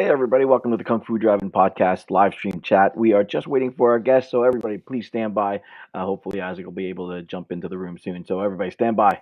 Hey everybody, welcome to the Kung Fu Driving Podcast live stream chat. We are just waiting for our guests, so everybody please stand by. Hopefully Isaac will be able to jump into the room soon. So everybody stand by.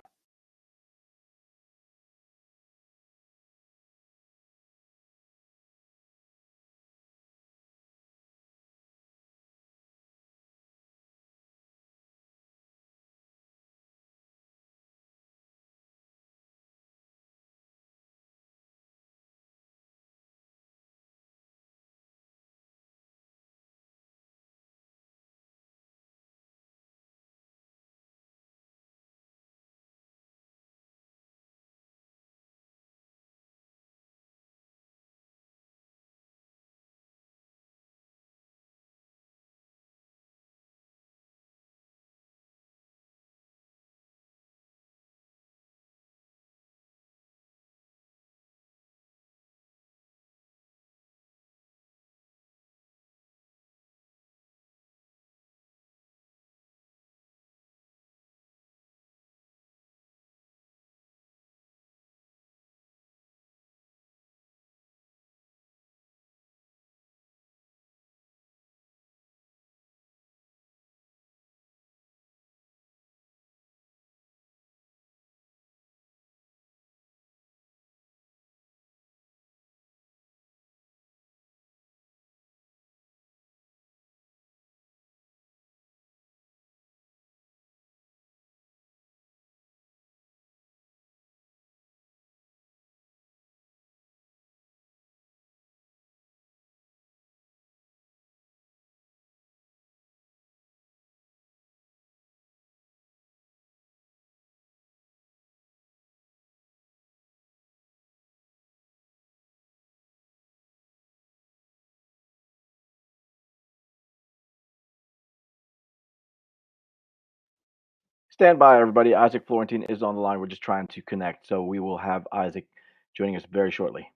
Stand by, everybody. Isaac Florentine is on the line. We're just trying to connect, so we will have Isaac joining us very shortly.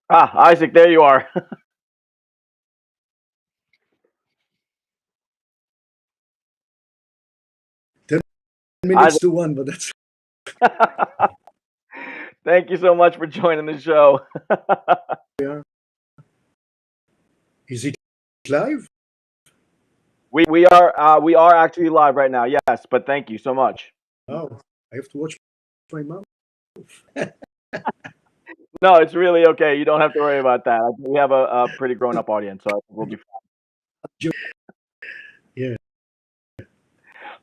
Ah, Isaac, there you are. 10 minutes Isaac, to one, but that's thank you so much for joining the show. yeah. Is it live? We are actually live right now. Yes, but thank you so much. Oh, I have to watch my mouth. No, it's really okay. You don't have to worry about that. We have a pretty grown up audience, so I think we'll be Yeah.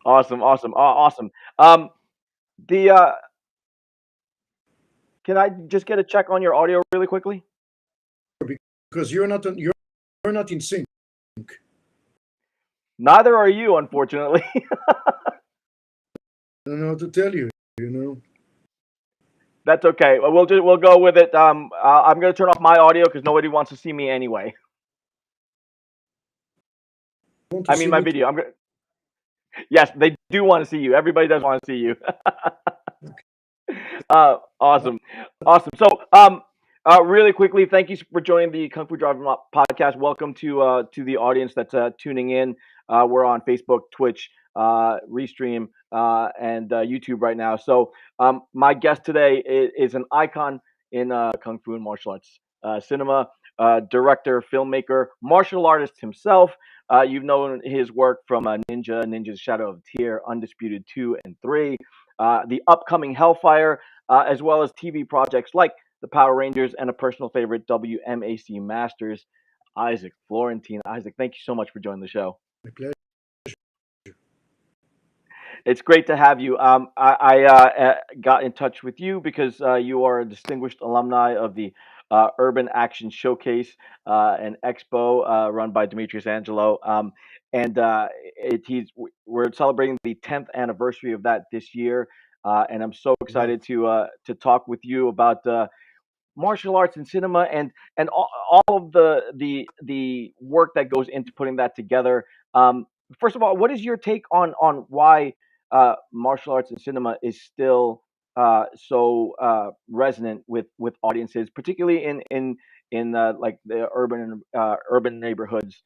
awesome, awesome, awesome. The can I just get a check on your audio really quickly? Because you're not in sync. Neither are you, unfortunately. I don't know how to tell you. You know. That's okay. We'll go with it. I'm gonna turn off my audio because nobody wants to see me anyway. Want to I mean see my me? video. I'm gonna. Yes, they do want to see you. Everybody does want to see you. Awesome, awesome. So, really quickly, thank you for joining the Kung Fu Driver podcast. Welcome to the audience that's tuning in. We're on Facebook, Twitch, Restream, and YouTube right now. So, my guest today is an icon in Kung Fu and martial arts cinema, director, filmmaker, martial artist himself. You've known his work from Ninja's Shadow of Tear, Undisputed 2 and 3, the upcoming Hellfire, as well as TV projects like the Power Rangers and a personal favorite, WMAC Masters. Isaac Florentine. Isaac, thank you so much for joining the show. My pleasure. It's great to have you. I got in touch with you because you are a distinguished alumni of the Urban Action Showcase and Expo run by Demetrius Angelo. And we're celebrating the 10th anniversary of that this year. And I'm so Wow. excited to talk with you about martial arts and cinema and all of the work that goes into putting that together. First of all, what is your take on why martial arts and cinema is still so resonant with audiences, particularly in like the urban neighborhoods?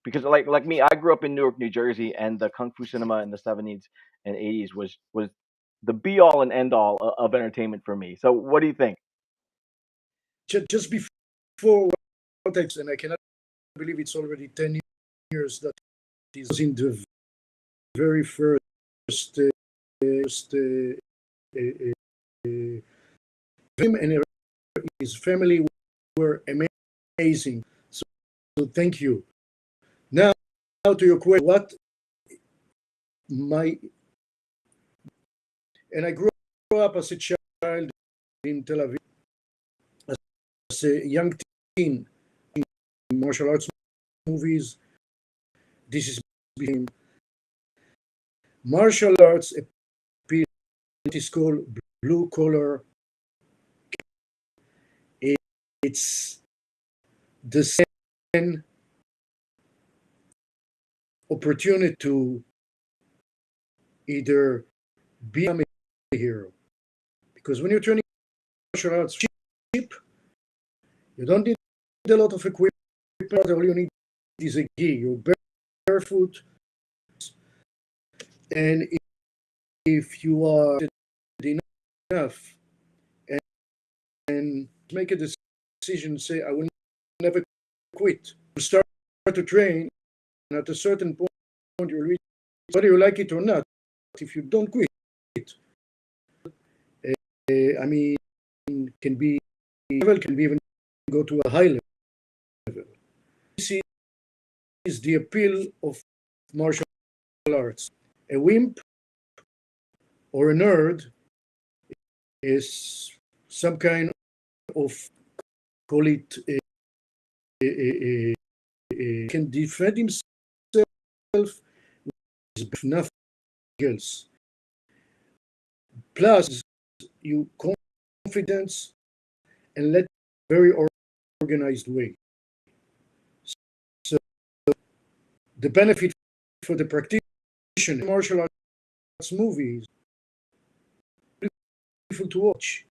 Because like me, I grew up in Newark, New Jersey, and the kung fu cinema in the '70s and '80s was the be all and end all of entertainment for me. So, what do you think? Just before what and I cannot believe it's already 10 years that is in the very first uh, him and his family were amazing. So thank you. Now to your question. What my and I grew up as a child in Tel Aviv as a young teen in martial arts movies. This is became martial arts appeal. It is called blue collar. It's the same opportunity to either be a hero, because when you're training martial arts cheap, you don't need a lot of equipment. All you need is a gi. You're barefoot, and if you are enough and make a decision, say, I will never quit. You start to train, and at a certain point, you reach, whether you like it or not, if you don't quit, I mean, can be even go to a high level. This is the appeal of martial arts. A wimp or a nerd is some kind of, call it, can defend himself with nothing else. Plus, you confidence and let very organized way. So the benefit for the practitioner martial arts movies, beautiful to watch.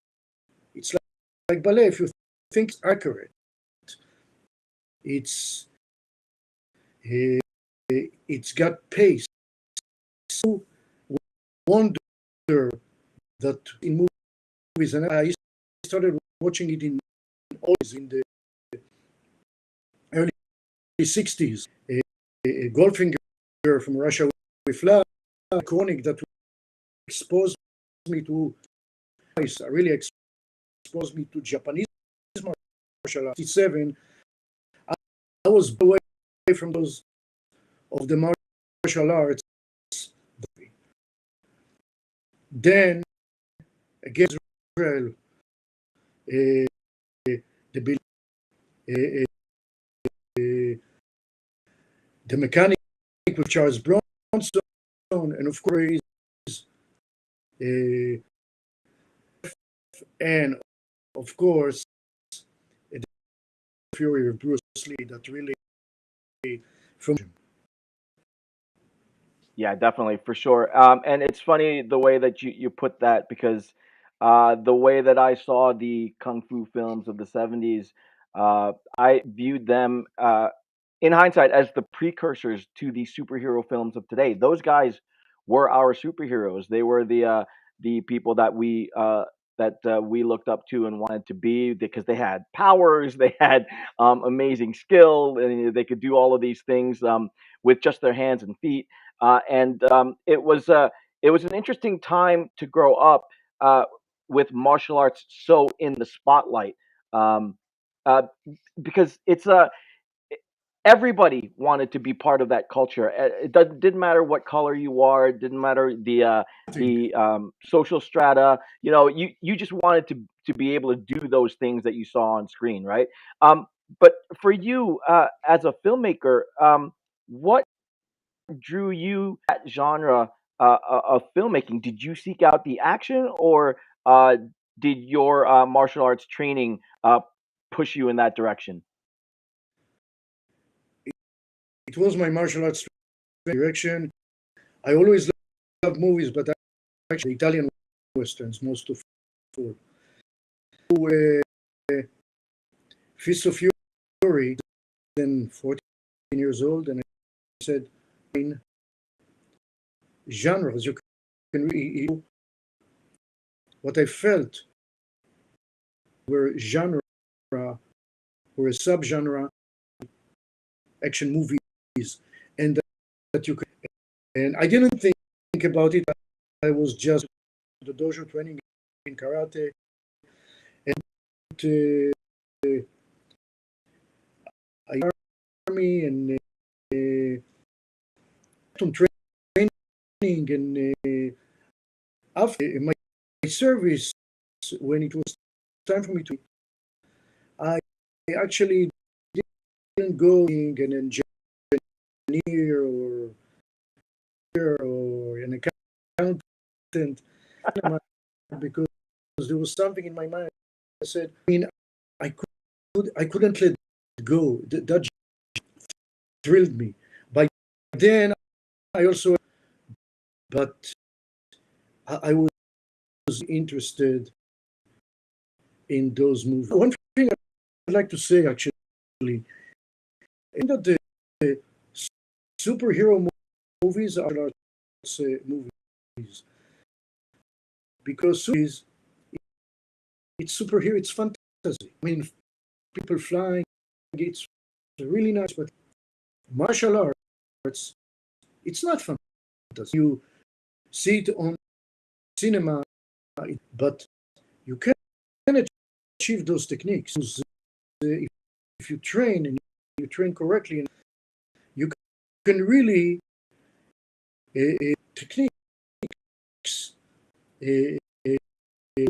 It's like ballet. If you think it's accurate. It's uh, it's got pace. So wonder that in movies, and I started watching it in always in the early 60s. A Goldfinger from Russia with Fly, iconic that exposed me to, really exposed me to Japanese martial arts. 7, I was away from those of the martial arts. Then against Israel, uh, the uh, the mechanic with Charles Bronson, and of course, uh, and of course, the Fury of Bruce Lee that really from. Yeah, definitely, for sure. And it's funny the way that you put that because the way that I saw the kung fu films of the 70s, I viewed them in hindsight as the precursors to the superhero films of today. Those guys were our superheroes. They were the people that we looked up to and wanted to be because they had powers, they had amazing skill, and they could do all of these things with just their hands and feet. And it was an interesting time to grow up uh, with martial arts so in the spotlight, um, uh, because everybody wanted to be part of that culture. Didn't matter what color you are. It didn't matter the social strata. You know, you just wanted to be able to do those things that you saw on screen, right? But for you as a filmmaker, what drew you that genre of filmmaking? Did you seek out the action, or did your martial arts training push you in that direction? It was my martial arts direction. I always loved movies, but actually Italian westerns most of all. Uh, Fist of Fury, then 14 years old, and I said, in genres, you can really, what I felt were genre or a subgenre action movies, and that you could, and I didn't think about it. I was just the dojo training in karate, and I army and training and after my service, when it was time for me to, I actually didn't go being an engineer or an accountant because there was something in my mind. I said, I mean, I couldn't let it go. That thrilled me. By then, I also, but I was interested in those movies. One thing I'd like to say, actually, in that the superhero movies are not movies because it's superhero, it's fantasy. I mean, people flying, it's really nice, but martial arts, it's not fantasy. You see it on cinema, but you can achieve those techniques if you train and you train correctly, and you can really techniques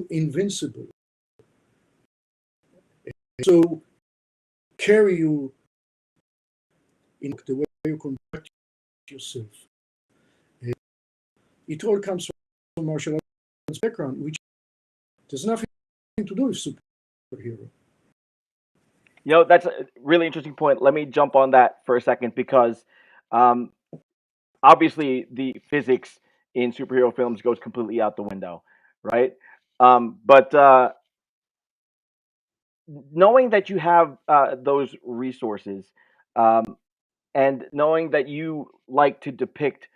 invincible. So carry you in the way you conduct yourself. It all comes from martial arts background, which there's nothing to do with superhero. You know, that's a really interesting point. Let me jump on that for a second because um, obviously the physics in superhero films goes completely out the window, right? But knowing that you have those resources, um, and knowing that you like to depict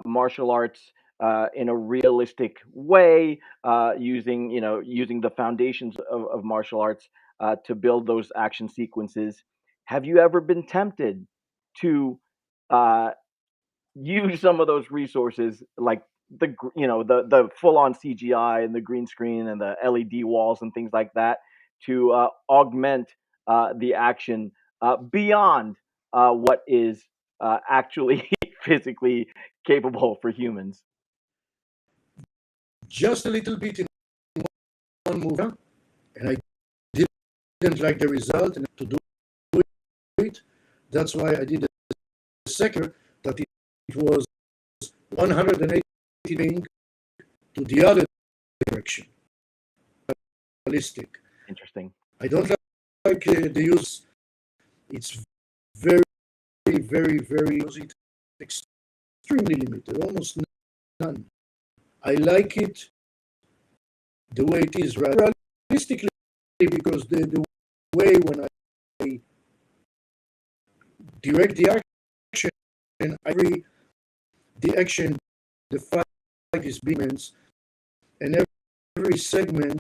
martial arts in a realistic way, using the foundations of martial arts to build those action sequences, have you ever been tempted to uh, use some of those resources, like the full on CGI and the green screen and the LED walls and things like that, to augment the action beyond what is actually physically capable for humans? Just a little bit in one movie, and I didn't like the result and to do it. That's why I did a second that it was 180 to the other direction, realistic. Interesting. I don't like the use. It's very, very, very extremely limited, almost none. I like it the way it is, realistically, because the way when I direct the action, and the action, the fight is being immense, and every segment,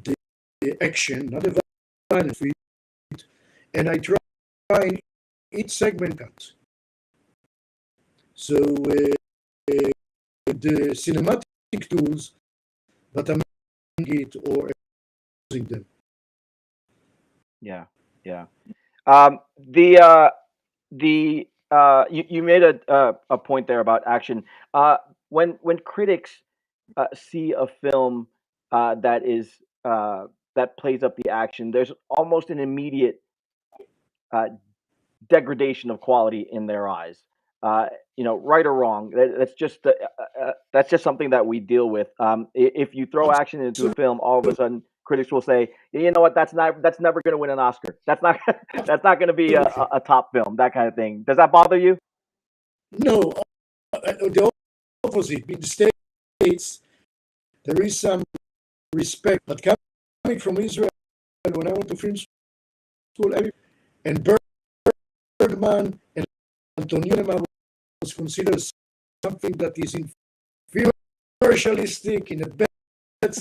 the action, not the violence, and I try in each segment cut. So the cinematic tools, but I'm using it or using them. Yeah, yeah. You made a point there about action. When critics see a film that is that plays up the action, there's almost an immediate uh, degradation of quality in their eyes. Uh, right or wrong, that's just something that we deal with. If you throw action into a film, all of a sudden critics will say, you know what, that's never going to win an Oscar. That's not that's not going to be a top film. That kind of thing. Does that bother you? No, the opposite. In the States, there is some respect, but coming from Israel, when I went to film school, and Bergman and Antonioni was considered something that is inferior, commercialistic in a bad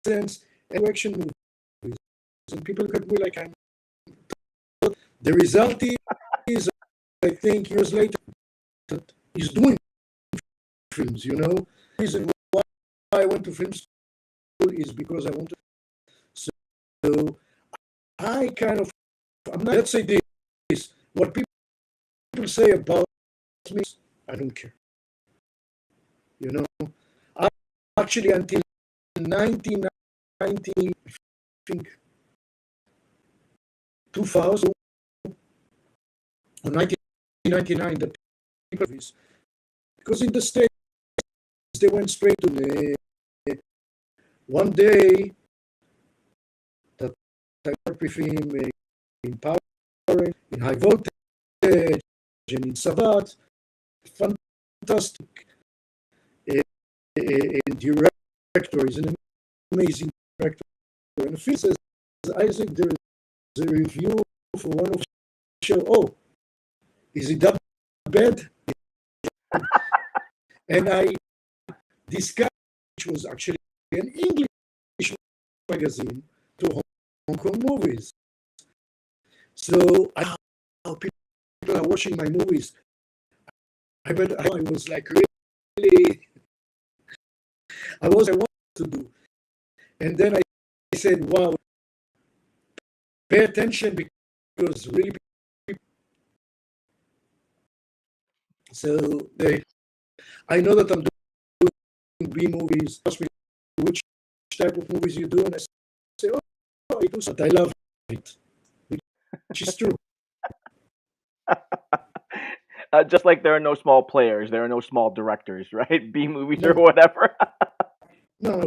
sense, and action movies. And people look at me like I'm. The result is, I think, years later, that he's doing films. The reason why I went to film school is because I wanted. So I kind of, I'm not, let's say this, what people say about me, I don't care. I actually until 1990, I think 2000 or 1999, the people, because in the States they went straight to me. One day that I worked with him in power, in high voltage, and in Savat, fantastic. And director is an amazing director. And he says, Isaac, there is a review for one of the show. Oh, is it that bad? And this guy, which was actually an English magazine to Hong Kong movies. So how people are watching my movies. I was like really, I wanted to do. And then I said, wow, pay attention because really, so I know that I'm doing B movies. Ask me which type of movies you do, and I say, oh, I do, but I love it, which is true. Just like there are no small players, there are no small directors, right? B movies or whatever. No,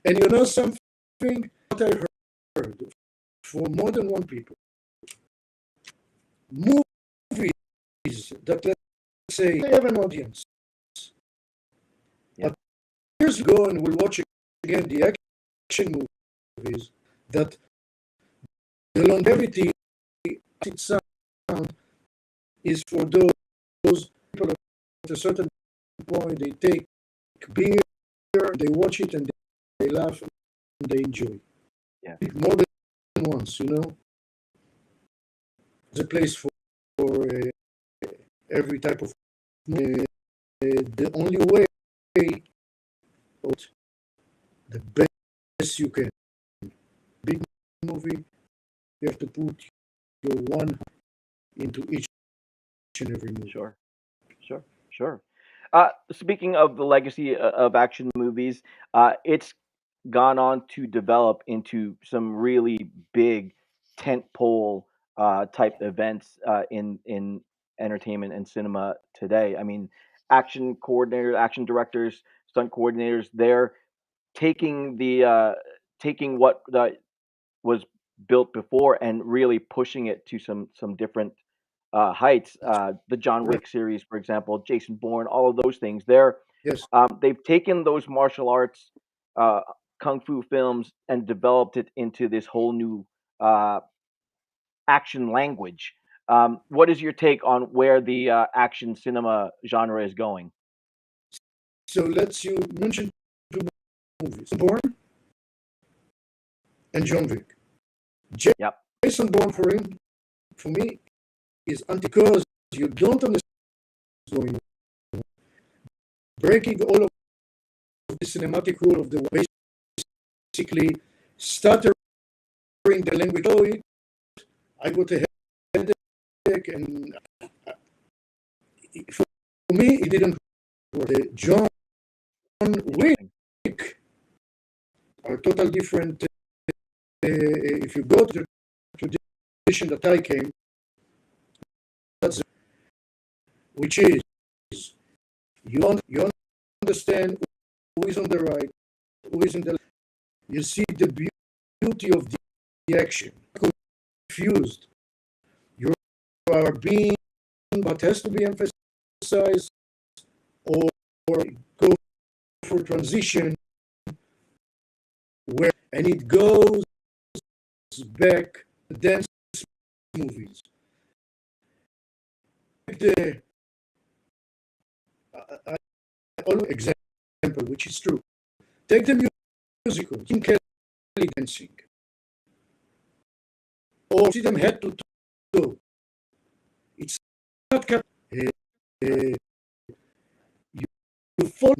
and something that I heard for more than one people. Movies that, let's say, they have an audience. Yeah. But years ago, and we'll watch again the action movies that the longevity it sound is for those people at a certain point they take beer, they watch it and they laugh and they enjoy. Yeah. More than once, you know. There's a place for every type of movie. The only way, the best you can. Big movie, you have to put your one into each and every movie. Sure, sure. Speaking of the legacy of action movies, it's gone on to develop into some really big tentpole type events in entertainment and cinema today. I mean, action coordinators, action directors, stunt coordinators, they're taking taking what was built before and really pushing it to some different heights. The John Correct. Wick series, for example, Jason Bourne, all of those things. They've taken those martial arts uh, kung fu films and developed it into this whole new uh, action language. What is your take on where the action cinema genre is going? So you mention two movies, Bourne and John Wick. Yep. Jason Bourne for me, is because you don't understand what's going on. Breaking all of the cinematic rule of the way, basically stuttering the language. Oh, I got a headache, and for me, it didn't work. John Wick are total different. If you go to the tradition that I came, that's which is you understand who is on the right, who is on the left. You see the beauty of the action. Confused. You are being what has to be emphasized, or go for transition where and it goes back to dance movies. The example, which is true. Take the musical, Jim Kelly dancing, or see them head to toe. It's not you fall.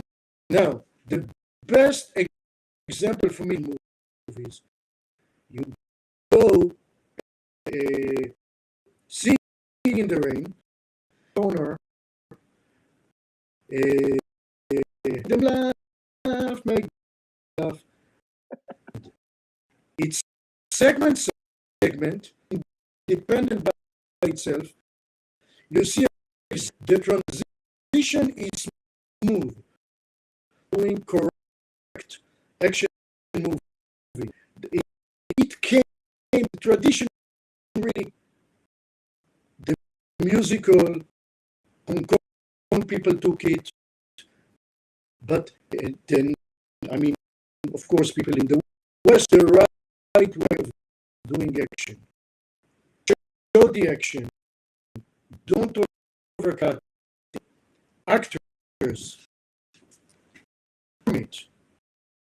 Now, the best example for me in movies, you go sing in the rain, corner, them laugh, make laugh. It's segment, independent by itself. You see the transition is smooth, doing correct action movie. It came tradition really the musical Hong Kong people took it, but then I mean, of course, people in the West, the right way of doing action. Show the action. Don't overcut actors.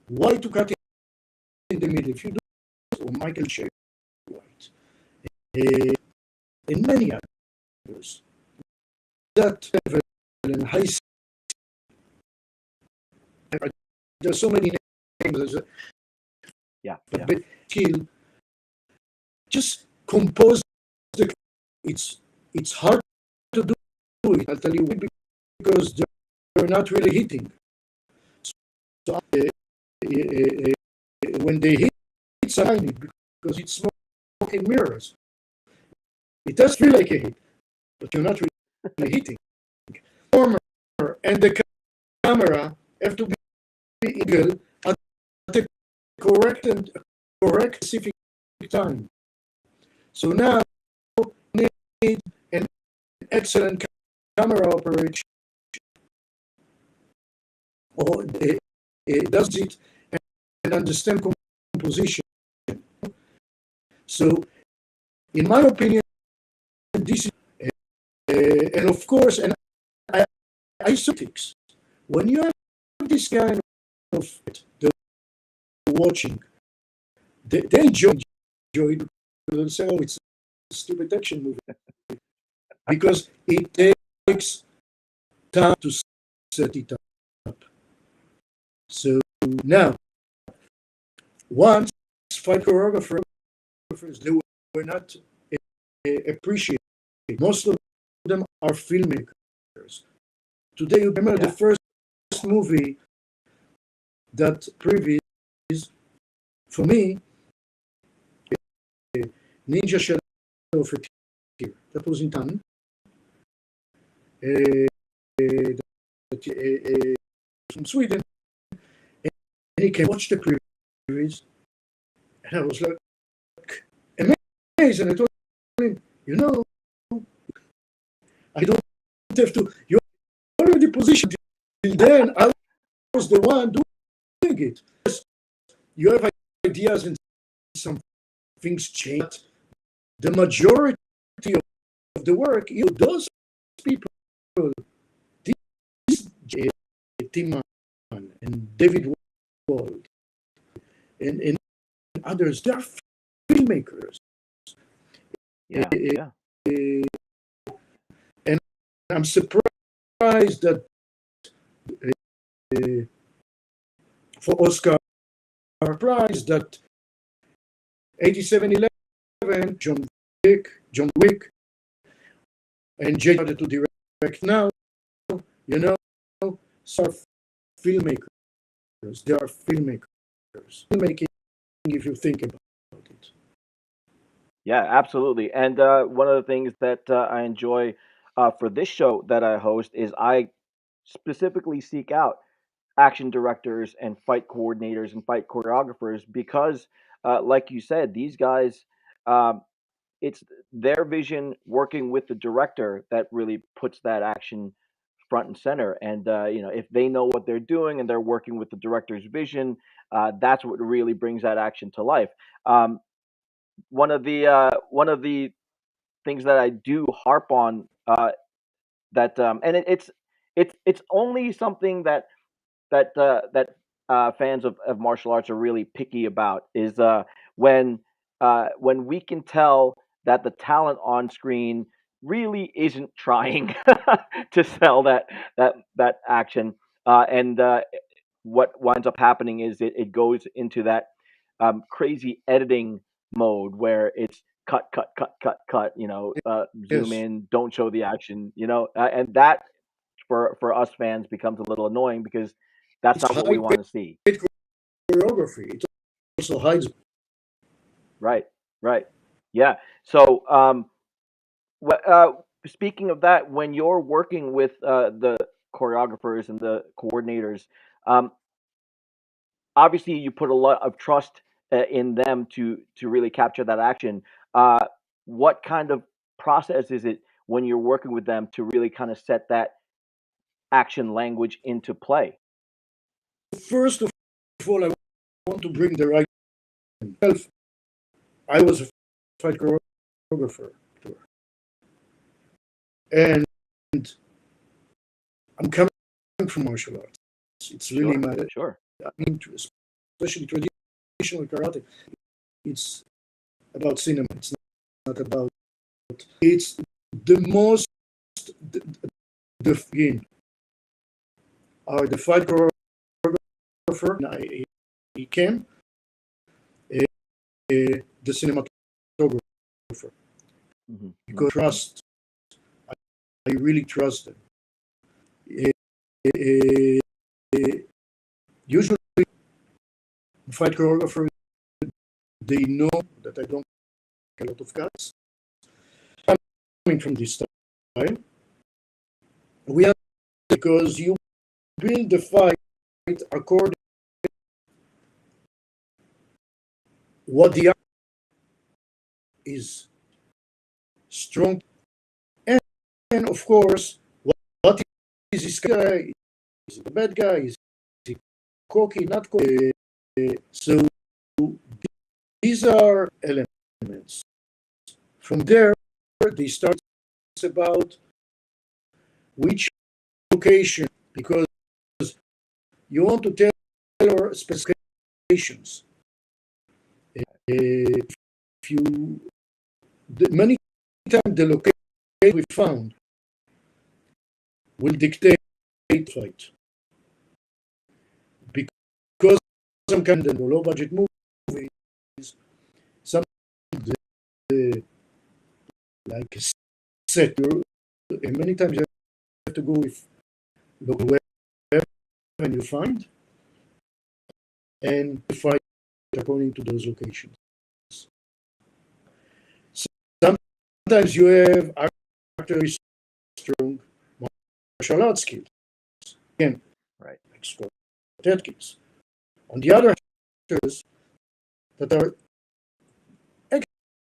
Why to cut it in the middle? If you do, or Michael Shea White, and many others, that level and high. There's so many names. But kill. Just compose the. It's hard to do it. I'll tell you why, because they're not really hitting. So when they hit, it's a hit because it's smoke and mirrors. It does feel like a hit, but you're not really hitting. Former and the camera have to be equal at the correct specific time. So now we need an excellent camera operation, or it does it and understand position. So, in my opinion, this is, and of course, and I critics. When you have this kind of the watching, they enjoy it. They'll say, "Oh, it's a stupid action movie," because it takes time to set it up. So now, once fight choreographers, they were not appreciated. Most of them are filmmakers. Today, you remember the first movie that previous for me, Ninja Shadow of a Tear. That was in Cannes. From Sweden, and he came watch the previews, and I was like amazed. And I told him, I don't have to. You're already positioned. Till then, I was the one doing it. You have ideas, and some things change. The majority of the work, those people, this Tim and David Wald and others, they're filmmakers. And I'm surprised that for Oscar prize that 8711, John Wick, and Jay started to direct now, are filmmakers. They are filmmakers. Filmmaking, if you think about it. Yeah, absolutely. And one of the things that I enjoy for this show that I host is I specifically seek out action directors and fight coordinators and fight choreographers because, like you said, these guys, um, it's their vision working with the director that really puts that action front and center. And if they know what they're doing and they're working with the director's vision, that's what really brings that action to life. Um, one of the things that I do harp on that and it's only something that fans of martial arts are really picky about is when we can tell that the talent on screen really isn't trying to sell that action, and what winds up happening is it goes into that crazy editing mode where it's cut, cut, cut, cut, cut. Zoom Yes, in, don't show the action. And that for us fans becomes a little annoying because that's it's not what we want high-paid to see. choreography. It also hides. Right, right. Yeah. So, speaking of that, when you're working with the choreographers and the coordinators, um, obviously you put a lot of trust in them to really capture that action. What kind of process is it when you're working with them to really kind of set that action language into play? First of all, I want to bring the right self. I was a fight choreographer, and I'm coming from martial arts. It's really Sure, my, sure. I mean, especially traditional karate. It's about cinema. It's not about. It's the most the, the in are the fight choreographer. He came, the cinematographer, because trust. I really trust them. Usually, fight choreographer, they know that I don't a lot of cuts. Coming from this style, we have because you build the fight according to what the is strong, and of course, what is this guy? Is he the bad guy? Is he cocky? Not cocky? So these are elements. From there, they start about which location, because you want to tell our specifications. If you, many times the location we found will dictate fight. Because some kind of low budget movies, some like a set, and many times you have to go with local wherever you find and fight according to those locations. Sometimes you have actors strong martial arts skills. Again, Right. like Scott Atkins. On the other actors that are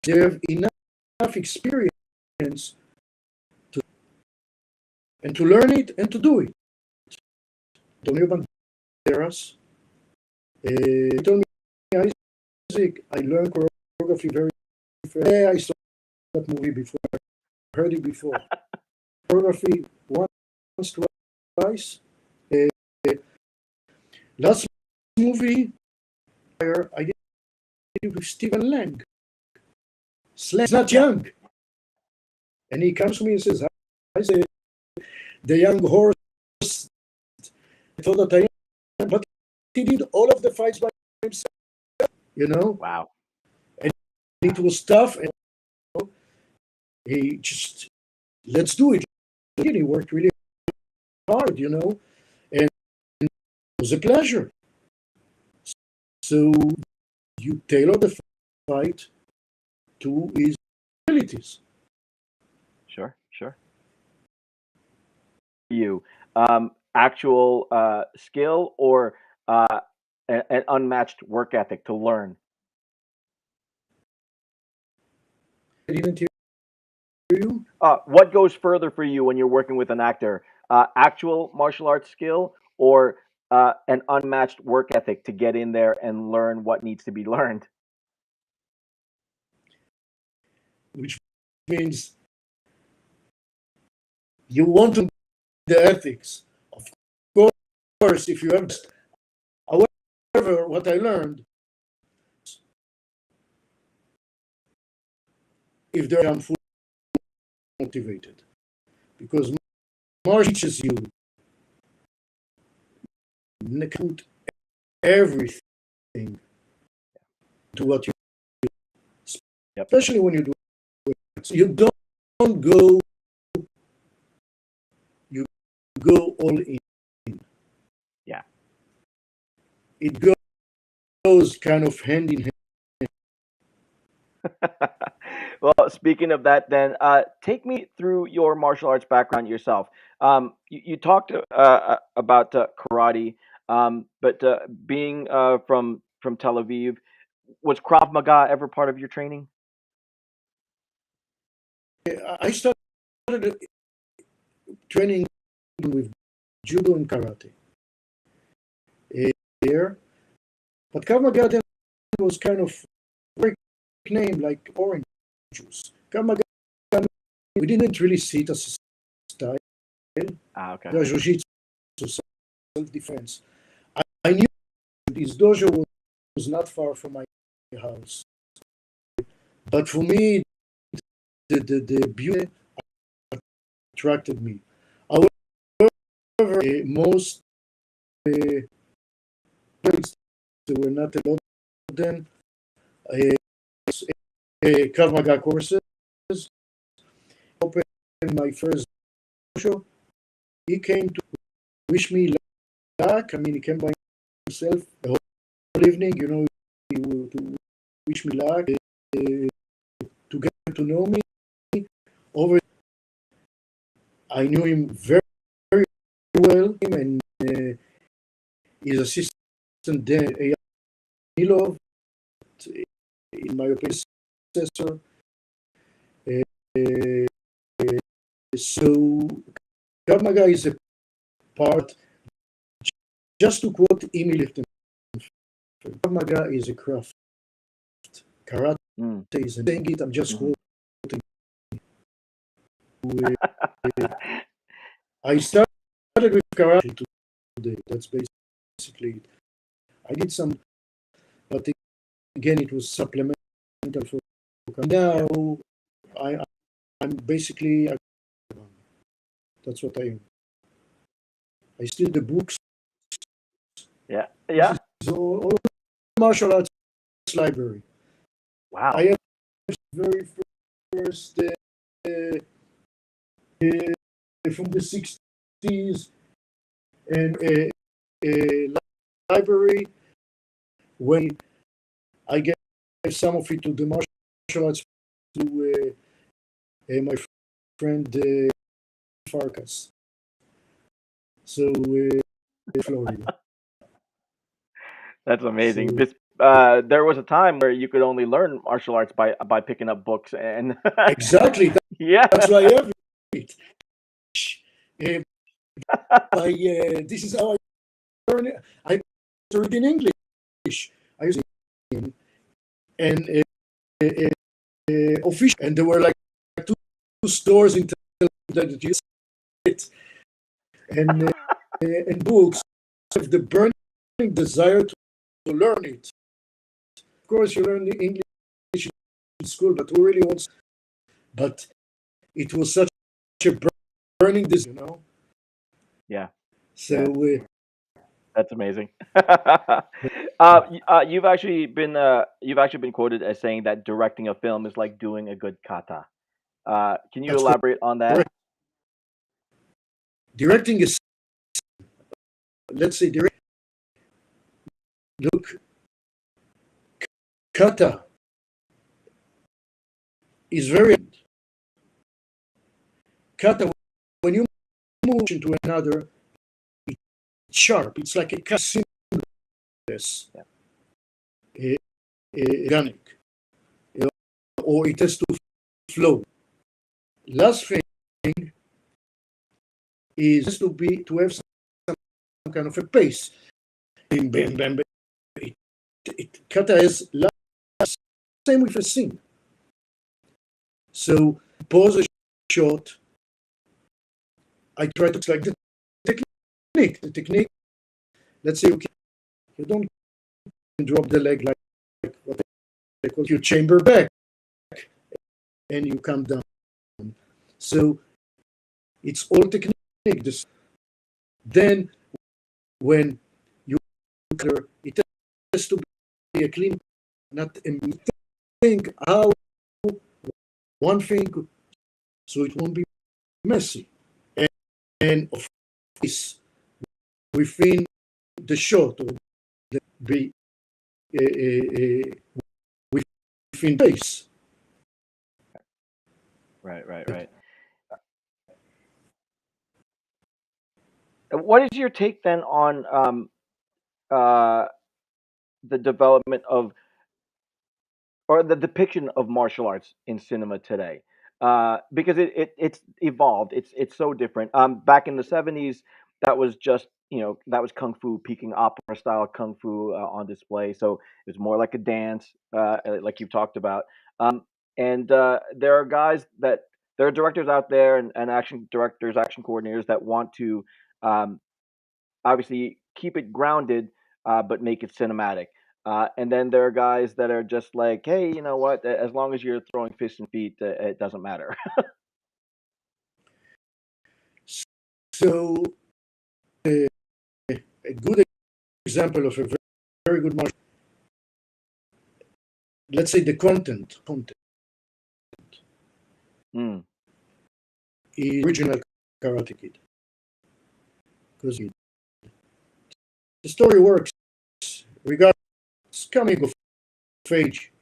they have enough experience to learn it and to do it. Antonio Banderas told me, Isaac, I learned choreography very fast. Yeah, I saw that movie before. I heard it before. Choreography once, twice. Last movie I did it with Stephen Lang. He's not young. And he comes to me and says, I say, the young horse, I thought that I am, but he did all of the fights by himself, you know? Wow. And it was tough, and he just, let's do it. And he worked really hard, you know? And it was a pleasure. So you tailor the fight to his abilities. Sure. You actual skill or an unmatched work ethic to learn? I didn't hear you. What goes further for you when you're working with an actor? Actual martial arts skill or an unmatched work ethic to get in there and learn what needs to be learned? Which means you want to the ethics. Of course, if you have. However, what I learned, if they are fully motivated, because martial teaches you put everything to what you do, especially when you do it. So you don't go. You go all in. Yeah. It goes kind of hand in hand. Well, speaking of that, then take me through your martial arts background yourself. You talked about karate, but being from Tel Aviv, was Krav Maga ever part of your training? I started training with judo and karate here, but Krav Maga was kind of very name like orange juice. Krav Maga, we didn't really see it as a style. Okay. Jiu-jitsu, self-defense. I knew this dojo was not far from my house, but for me, the beauty attracted me. However, most there were not a lot of them. Krav Maga courses. Opened my first show. He came to wish me luck. I mean, he came by himself the whole evening, you know, to wish me luck, to get to know me. Over, I knew him very, very well, and his assistant there, Nilov, in my opinion, successor. So Krav Maga is a part, just to quote Imi Lichtenfeld, Krav Maga is a craft. karate Mm. is and saying it. I'm just Mhm. quoting. I started with karate today. That's basically it. I did some, but again, it was supplemental for now. I'm basically that's what I am. I steal the books. Yeah. This Yeah. is all martial arts library. Wow. I have very first from the 60s and library when I gave some of it to the martial arts to my friend Farkas. So Florida. That's So amazing. There was a time where you could only learn martial arts by picking up books, and exactly yeah, that's why I have it. This is how I learn it. I read in English. I use it and official, and there were like two stores in that you it and books of the burning desire to learn it. Of course, you learn the English in school, but who really wants? But it was such a burning desire. yeah, So yeah. That's amazing. You've actually been quoted as saying that directing a film is like doing a good kata. Can you that's elaborate on that? correct. Directing is, let's say, look, kata is very kata. When you move into another, it's sharp. It's like a seamless, Yeah. organic, or it has to flow. Last thing is to have some kind of a pace. Bam, bam, bam, bam. Kata has last, same with a scene. So pause a shot. I try to like the technique. The technique. Let's say you don't drop the leg like what they call you chamber back, and you come down. So it's all technique. Then when you it has to be a clean, not a thing. How one thing, so it won't be messy. And of course, within the shot or the within base. Right. What is your take then on uh, the development of or the depiction of martial arts in cinema today? Because it's evolved. It's so different. Back in the '70s, that was just that was kung fu, peaking opera style kung fu on display. So it was more like a dance, like you've talked about. And there are there are directors out there and action directors, action coordinators that want to um, obviously keep it grounded, but make it cinematic. And then there are guys that are just like, hey, you know what? As long as you're throwing fists and feet, it doesn't matter. So a good example of a very good martial, let's say the content Mm, is original Karate Kid. Because the story works regardless, it's coming of age.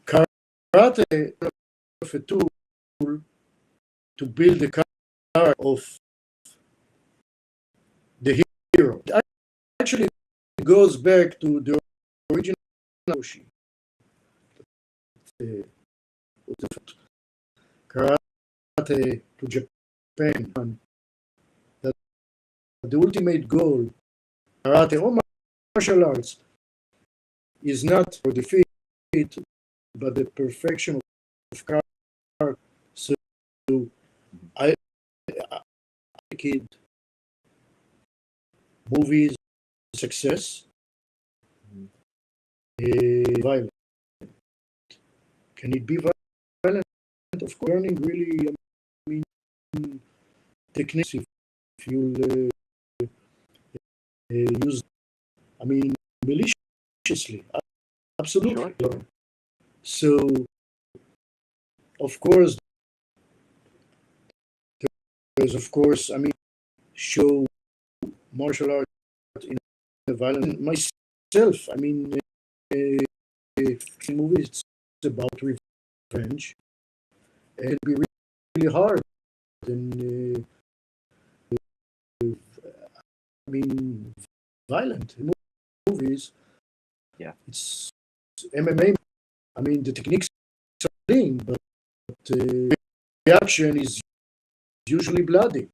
Karate of a tool to build the character of the hero. It actually goes back to the original Roshi. Uh, karate to Japan. And that the ultimate goal, karate or martial arts, is not for defeat, but the perfection of character. So I kid movies success, violent. Can it be violent? Of course, learning really, I mean, techniques if you'll use, I mean, maliciously, absolutely. Sure. So, of course, there's, of course, I mean, show martial art in a violent myself. I mean, in movies, it's about revenge, and it can be really hard. And I mean, violent movies. Yeah. It's MMA. I mean, the techniques are clean, but the reaction is usually bloody.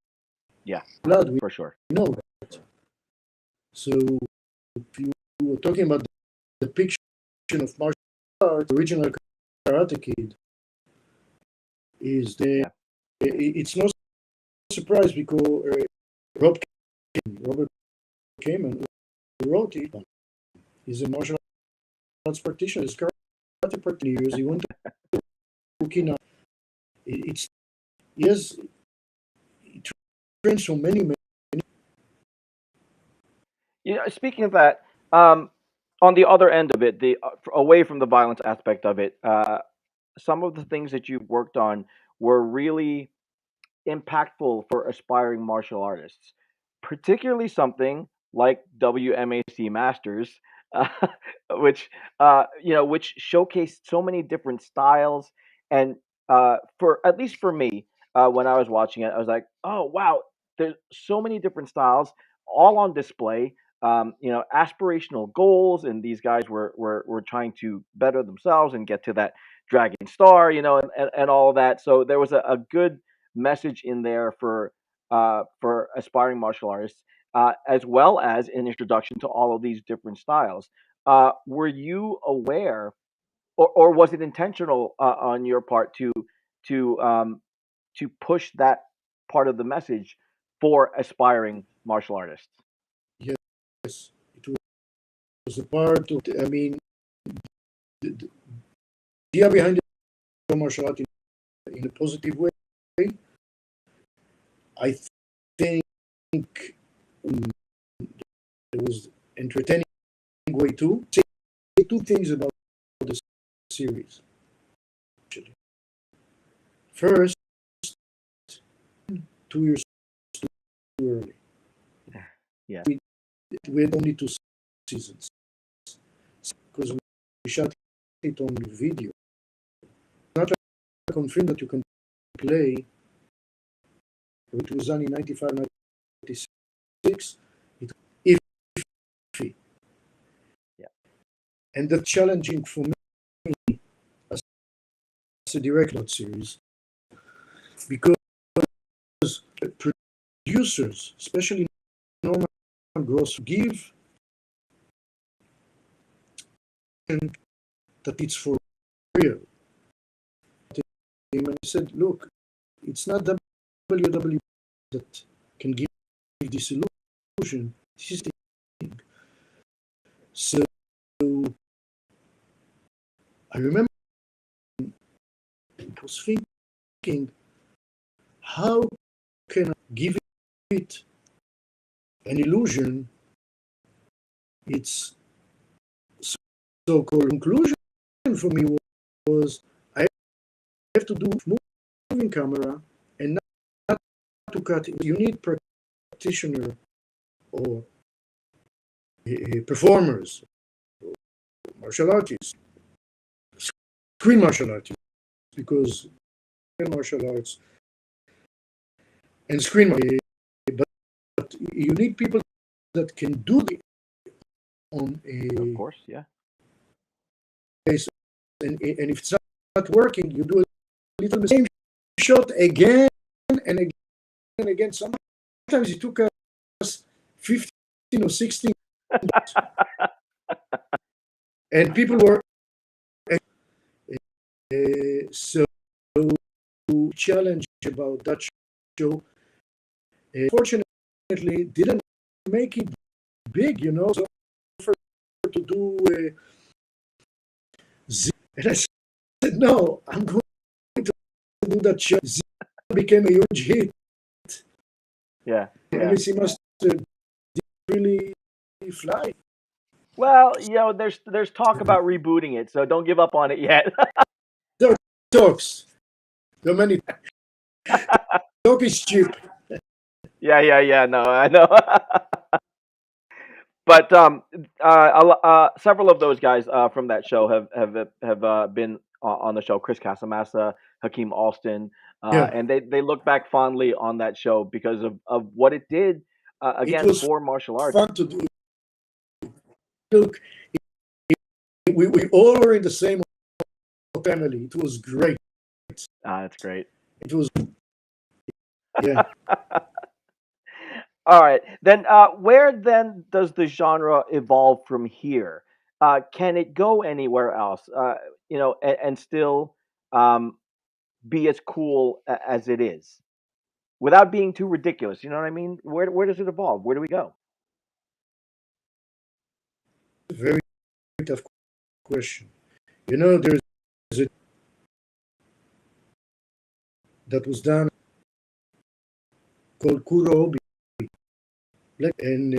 Yeah. Blood, we For sure. know that. So, if you were talking about the depiction of martial art, the original Karate Kid is the. Yeah. It's no surprise because Robert Kamen, who wrote it, is a martial arts practitioner. He's karate practitioner. He went to Okinawa. It's yes, it trains so many. Speaking of that, on the other end of it, the away from the violence aspect of it, some of the things that you've worked on were really impactful for aspiring martial artists, particularly something like WMAC Masters, uh, which which showcased so many different styles. And for at least for me, when I was watching it, I was like, oh wow, there's so many different styles all on display. Aspirational goals, and these guys were trying to better themselves and get to that dragon star, and all of that. So there was a good message in there for aspiring martial artists, as well as an introduction to all of these different styles. Were you aware, or was it intentional on your part to um, to push that part of the message for aspiring martial artists? Yes, it was a part of. I mean, the idea behind the martial art in a positive way. I think it was entertaining way too. Say two things about the series. Actually, first, 2 years too early. Yeah. We had only 2 seasons because we shot it on video. Not like on film that you can play. It was done in 95, 96. It was iffy. Yeah. And that's challenging for me as a director series because producers, especially Norman Gross, give that it's for real. And I said, look, it's not WWE that can give this illusion. This is the thing. So I remember I was thinking, how can I give it an illusion? Its so-called conclusion for me was I have to do moving camera and not to cut it. You need practitioner or performers, martial artists, screen martial artists, because martial arts and screen martial, but you need people that can do it on Of a course. Yeah. base. And if it's not working, you do a little the same shot again and again and again. Sometimes it took us 15 or 16 and people were so challenged about that show. Fortunately, didn't make it big, So offered to do Z, and I said, no, I'm going to do that show. Z became a huge hit. Yeah. NBC must really fly. Well, there's talk about rebooting it, so don't give up on it yet. There are talks. There are many. Talk is cheap. Yeah. No, I know. But several of those guys from that show have been on the show. Chris Casamassa, Hakeem Alston, Yeah, and they look back fondly on that show because of what it did it again was for martial arts. fun to do. Look, we all were in the same family. It was great. That's great. It was, yeah. All right, then where then does the genre evolve from here? Can it go anywhere else? And still um, be as cool as it is, without being too ridiculous. You know what I mean? Where does it evolve? Where do we go? Very tough question. There's a that was done called Kurobi, and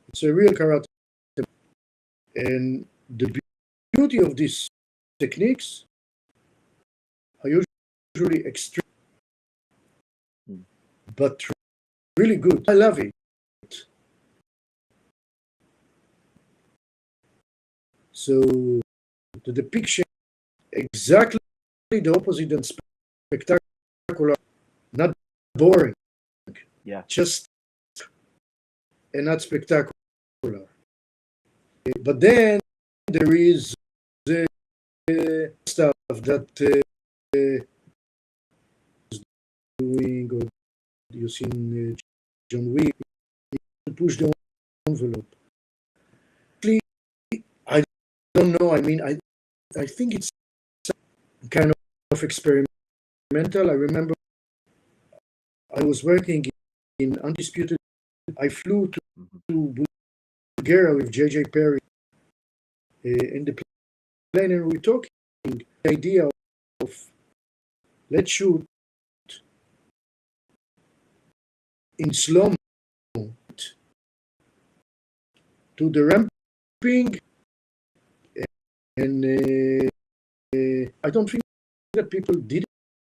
it's a real karate. And the beauty of these techniques are usually extreme, Hmm. but really good. I love it. So the depiction exactly the opposite than spectacular, not boring, Yeah, just and not spectacular. But then there is the stuff that is doing, or you've seen John Wick, to push the envelope. I don't know. I mean, I think it's kind of experimental. I remember I was working in Undisputed. I flew hmm to Bulgaria with J.J. Perry in the plane, and we were talking the idea of let's shoot in slow mo to the ramping, and I don't think that people did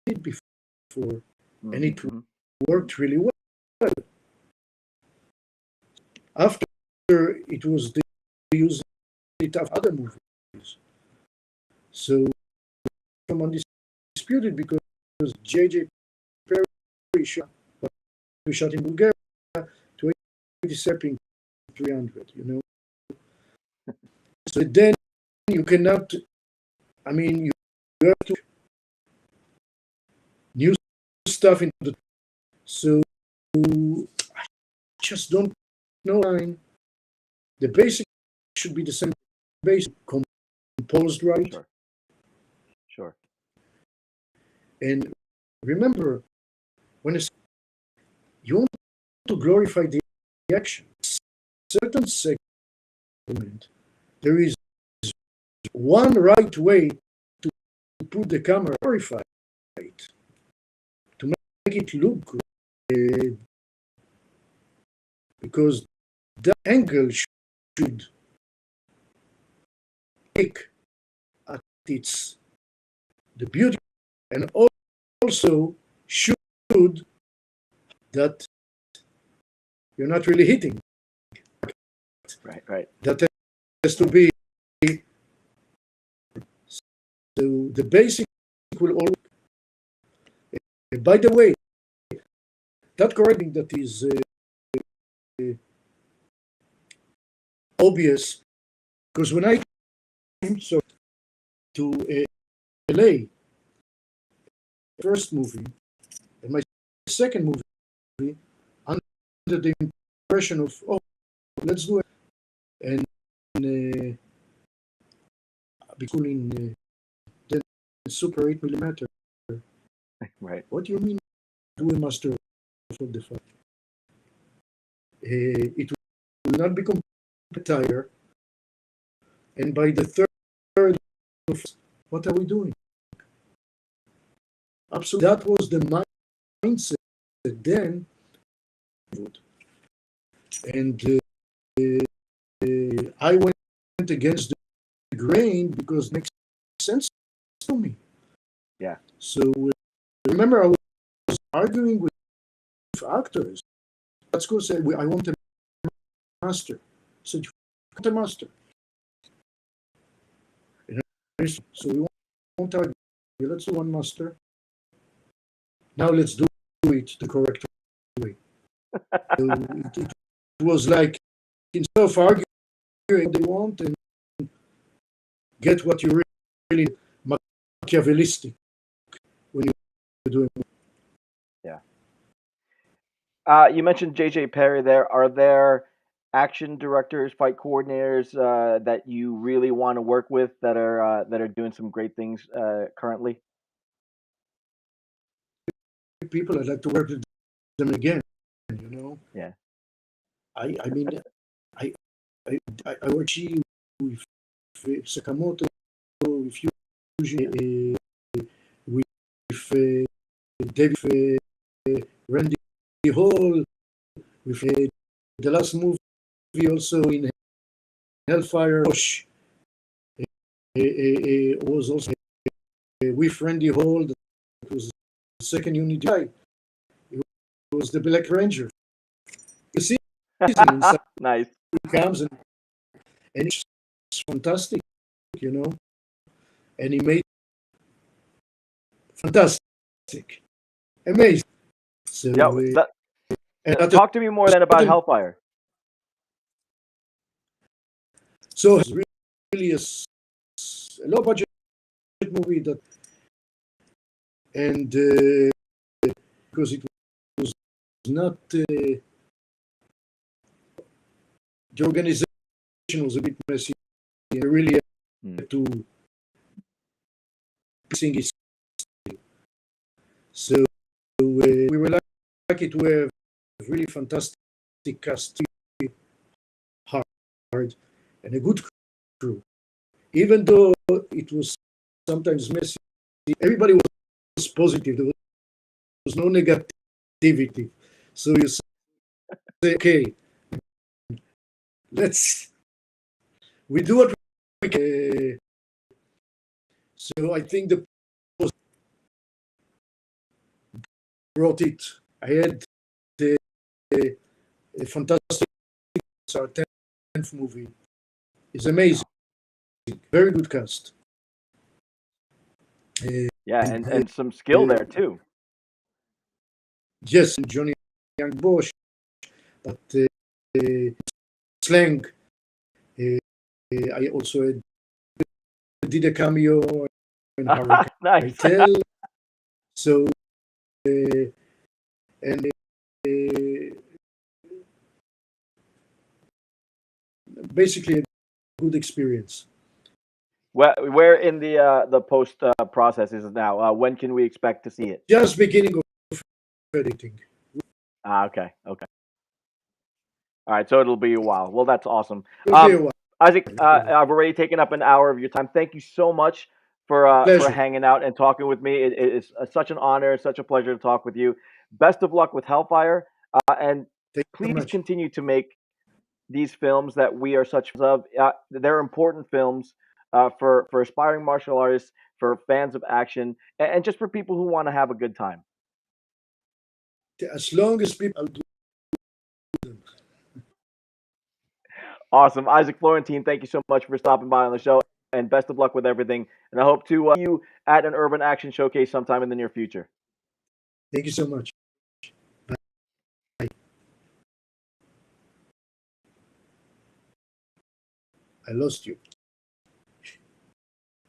it before, and it hmm worked really well. After it was used in other movies, so from Undisputed, because J.J. Perry shot, we shot in Bulgaria to 87 300, So then you cannot, I mean, you have to new stuff into the, so I just don't know. The basic should be the same, basic composed right. Sure. And remember, when you want to glorify the action, certain segment, there is one right way to put the camera, glorify it, to make it look good, because that angle should take at its the beauty, and also should that you're not really hitting. Right. That has to be, so the basic will always. By the way, that correcting that is obvious, because when I came to LA, first movie, and my second movie, under the impression of, let's do it, and cool in then Super 8 millimeter. Right. What do you mean do a master of the fight? It will not become tire, and by the third, what are we doing? Absolutely, that was the mindset then, and I went against the grain because it makes sense to me. Yeah. So remember, I was arguing with actors. Let's go say, I want a master. I said, you want a master. So we won't argue. Let's do one master. Now let's do it the correct way. So it was like, instead of arguing what they want and get what you really Machiavellistic when you're doing. Yeah. You mentioned J.J. Perry there. Are there action directors, fight coordinators that you really want to work with that are doing some great things currently? People, I'd like to work with them again. Yeah. I mean, I work with Sakamoto, with Fuji, with David, Randy Hall, with the last movie also in Hellfire. Bosch was also with Randy Hall. That was the second unit guy. It was the Black Ranger. You see, Nice. he comes and it's fantastic, and he made fantastic, amazing. So, Talk to me more then about Hellfire. So it's really a low budget movie that, and because it was not the organization was a bit messy. I really had to sing it. So we were lucky to have a really fantastic cast, hard, and a good crew. Even though it was sometimes messy, everybody was positive. There was no negativity. So you say, okay, we do what we can. So I think the post brought it. I had a fantastic. It's our 10th movie. It's amazing. Very good cast. Yeah, and some skill there too. Yes, Johnny Young Bosch, but slang. I also did a cameo in Harry Nice. Keitel. So and basically a good experience. Where in the post process is it now? When can we expect to see it? Just beginning of editing. Okay. All right, so it'll be a while. Well, that's awesome. It'll be a while. Isaac, I've already taken up an hour of your time. Thank you so much for hanging out and talking with me. It's such an honor, such a pleasure to talk with you. Best of luck with Hellfire, and please continue to make these films that we are such fans of. They're important films for aspiring martial artists, for fans of action, and just for people who want to have a good time. As long as people do them. Awesome. Isaac Florentine, thank you so much for stopping by on the show, and best of luck with everything. And I hope to see you at an Urban Action Showcase sometime in the near future. Thank you so much. Bye. I lost you.